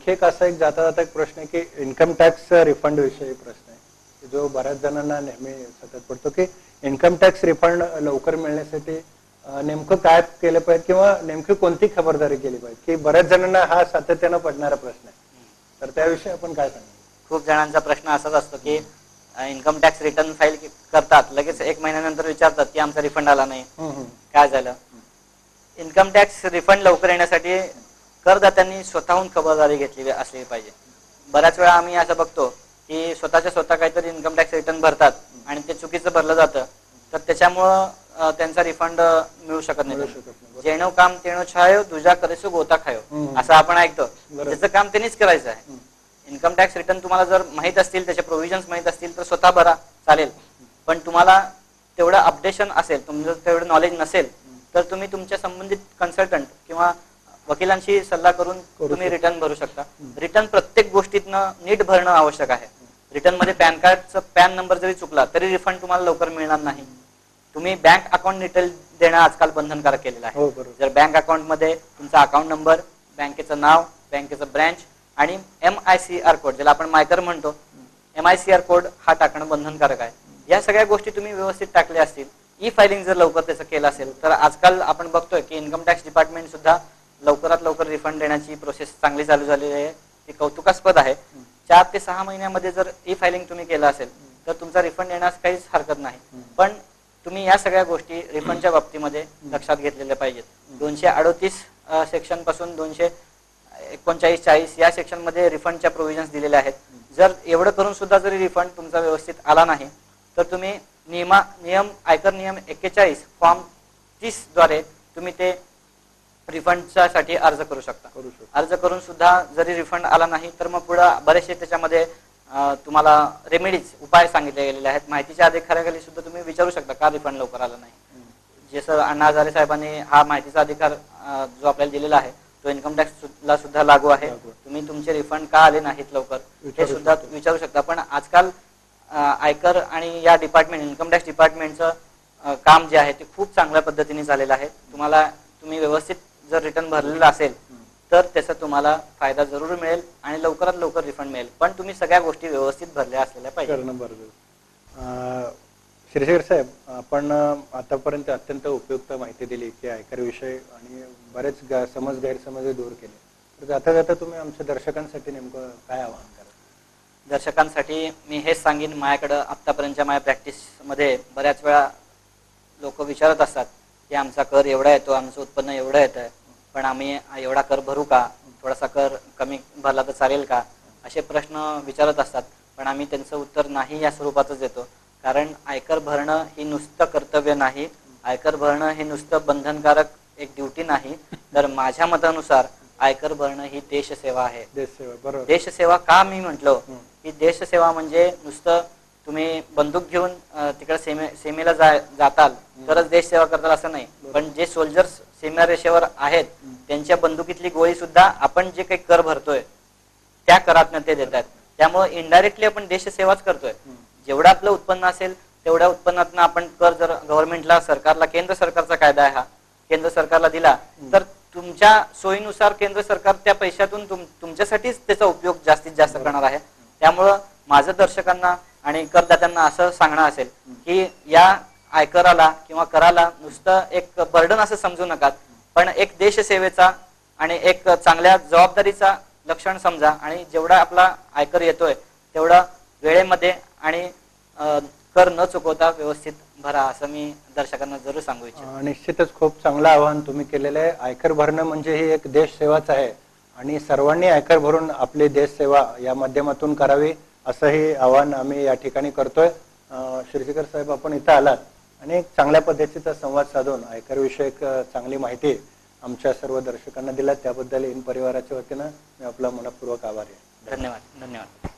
आणखी एक असा एक जाता जाता एक प्रश्न आहे की इन्कम टॅक्स रिफंड विषयी प्रश्न आहे जो बऱ्याच जणांना नेहमी सतत पडतो की इन्कम टॅक्स रिफंड लवकर मिळण्यासाठी नेमकं काय केलं पाहिजे किंवा नेमकी कोणती खबरदारी केली पाहिजे की बऱ्याच जणांना हा सातत्यानं पडणारा प्रश्न आहे, तर त्याविषयी आपण काय सांगू? खूप जणांचा प्रश्न असाच असतो की इन्कम टॅक्स रिटर्न फाईल करतात, लगेच 1 महिन्यानंतर विचारतात की आमचा रिफंड आला नाही, काय झालं. इन्कम टॅक्स रिफंड लवकर येण्यासाठी करदात्यांनी स्वतःहून खबरदारी घेतली असली पाहिजे. बऱ्याच वेळा आम्ही असं बघतो की स्वतः काहीतरी इन्कम टॅक्स रिटर्न भरतात आणि ते चुकीचं भरलं जातं, तर त्याच्यामुळं त्यांचा रिफंड मिळू शकत नाही. जेणो काम तेणो छायो, दुजा करेसो गोता खायो, असं आपण ऐकतो. त्याचं काम त्यांनीच करायचं आहे. इन्कम टॅक्स रिटर्न तुम्हाला जर माहीत असतील, त्याचे प्रोव्हिजन्स माहीत असतील तर स्वतः भरा, चालेल. पण तुम्हाला तेवढं अपडेशन असेल, तुमचं तेवढं नॉलेज नसेल तर तुम्ही तुमच्या संबंधित कन्सल्टंट किंवा वकिलांशी सल्ला करून तुम्ही रिटर्न भरू शकता. रिटर्न प्रत्येक गोष्टीतनं नीट भरणं आवश्यक आहे. रिटर्न मध्ये पॅन कार्डचा पॅन नंबर जरी चुकला तरी रिफंड तुम्हाला लवकर मिळणार नाही. तुम्ही बँक अकाउंट डिटेल देणं आजकाल बंधनकारक केलेलं आहे. जर बँक अकाउंट मध्ये तुमचा अकाउंट नंबर, बँकेचं नाव, बँकेचं ब्रँच आणि MICR कोड, ज्याला आपण मायकर म्हणतो, MICR कोड हा टाकणं बंधनकारक आहे. या सगळ्या गोष्टी तुम्ही व्यवस्थित टाकल्या असतील, ई फायलिंग जर लवकर त्याचं केलं असेल, तर आजकाल आपण बघतोय की इन्कम टॅक्स डिपार्टमेंट सुद्धा लवकरात लवकर रिफंड देण्याची प्रोसेस चांगली चालू झालेली आहे. ती कौतुकास्पद आहे. 4 ते 6 महिन्यामध्ये जर ई फायलिंग तुम्ही केलं असेल तर तुमचा रिफंड येण्यास काहीच हरकत नाही. पण तुम्ही या सगळ्या गोष्टी रिफंडच्या बाबतीमध्ये लक्षात घेतलेल्या पाहिजेत. 238 सेक्शन पासून 239-40 या सेक्शन मध्ये रिफंडच्या प्रोव्हिजन्स दिलेल्या आहेत. जर एवढं करून सुद्धा जरी रिफंड तुमचा व्यवस्थित आला नाही तर तुम्ही आयकर नियम 41 फॉर्म 30 द्वारे तुम्ही ते रिफंडसाठी अर्ज करू शकता. अर्ज करून सुद्धा जरी रिफंड आला नाही तर मग पुढे बरेचसे त्याच्यामध्ये तुम्हाला रेमेडीज, उपाय सांगितले गेलेले आहेत. माहितीच्या अधिकाराखाली सुद्धा तुम्ही विचारू शकता का रिफंड लवकर आला नाही. जसं अण्णा हजारे साहेबांनी हा माहितीचा अधिकार जो आपल्याला दिलेला आहे तो इन्कम टॅक्सला सुद्धा लागू आहे. तुम्ही तुमचे रिफंड का आले नाहीत लवकर हे सुद्धा विचारू शकता. पण आजकाल आयकर आणि या डिपार्टमेंट, इन्कम टॅक्स डिपार्टमेंटचं काम जे आहे ते खूप चांगल्या पद्धतीने झालेलं आहे. तुम्ही व्यवस्थित जर रिटर्न भरलेलं असेल तर त्याचा तुम्हाला फायदा जरूर मिळेल आणि लवकरात लवकर रिफंड मिळेल. पण तुम्ही सगळ्या गोष्टी व्यवस्थित भरल्या असलेल्या पाहिजे. श्रीशेखर साहेब, आपण आतापर्यंत अत्यंत उपयुक्त माहिती दिली की आयकर विषय आणि बरेच समज गैरसमज दूर केले. तर जाता जाता तुम्ही आमच्या दर्शकांसाठी नेमकं काय आवाहन कराल? दर्शकांसाठी मी हेच सांगेन, माझ्याकडं आत्तापर्यंतच्या माझ्या प्रॅक्टिसमध्ये बऱ्याच वेळा लोक विचारत असतात की आमचा कर एवढा येतो, आमचं उत्पन्न एवढं येतं, पण आम्ही एवढा कर भरू का, थोडासा कर कमी भरला तर चालेल का, असे प्रश्न विचारत असतात. पण आम्ही त्यांचं उत्तर नाही या स्वरूपातच देतो. कारण आयकर भरणं ही नुसतं कर्तव्य नाही, आयकर भरणं हे नुसतं बंधनकारक एक ड्युटी नाही, तर माझ्या मतानुसार आयकर भरणं ही देशसेवा आहे. देशसेवा का मी म्हटलो की देशसेवा म्हणजे नुसतं तुम्ही बंदूक घेऊन तिकडे सीमेला जाताल तरच देश सेवा करताल असं नाही. पण जे सोल्जर्स सीमा रेषेवर आहेत त्यांच्या बंदुकीतली गोळी सुद्धा आपण जे काही कर भरतोय त्या करातनं ते देतात. त्यामुळे इनडायरेक्टली आपण देशसेवाच करतोय. जेवढं आपलं उत्पन्न असेल तेवढ्या उत्पन्नातनं आपण कर जर गव्हर्नमेंटला, सरकारला, केंद्र सरकारचा कायदा आहे हा, केंद्र सरकारला दिला तर तुमच्या सोयीनुसार केंद्र सरकार त्या पैशातून तुमच्यासाठीच त्याचा उपयोग जास्तीत जास्त करणार आहे. त्यामुळं माझं दर्शकांना आणि करदात्यांना असं सांगणं असेल की या आयकराला किंवा कराला नुसतं एक बर्डन असं समजू नका, पण एक देशसेवेचा आणि एक चांगल्या जबाबदारीचा लक्षण समजा आणि जेवढा आपला आयकर येतोय तेवढा वेळेमध्ये आणि कर न चुकवता व्यवस्थित भरा, असं मी दर्शकांना जरूर सांगू इच्छितो. निश्चितच खूप चांगलं आवाहन तुम्ही केलेलं आहे. आयकर भरणं म्हणजे ही एक देशसेवाच आहे आणि सर्वांनी आयकर भरून आपली देशसेवा या माध्यमातून करावी असंही आवाहन आम्ही या ठिकाणी करतोय. श्रीशेखर साहेब, आपण इथं आलात आणि एक चांगल्या पद्धतीचा संवाद साधून आयकर विषयक चांगली माहिती आमच्या सर्व दर्शकांना दिला, त्याबद्दल इन परिवाराच्या वतीनं मी आपला मनपूर्वक आभारी आहे. धन्यवाद.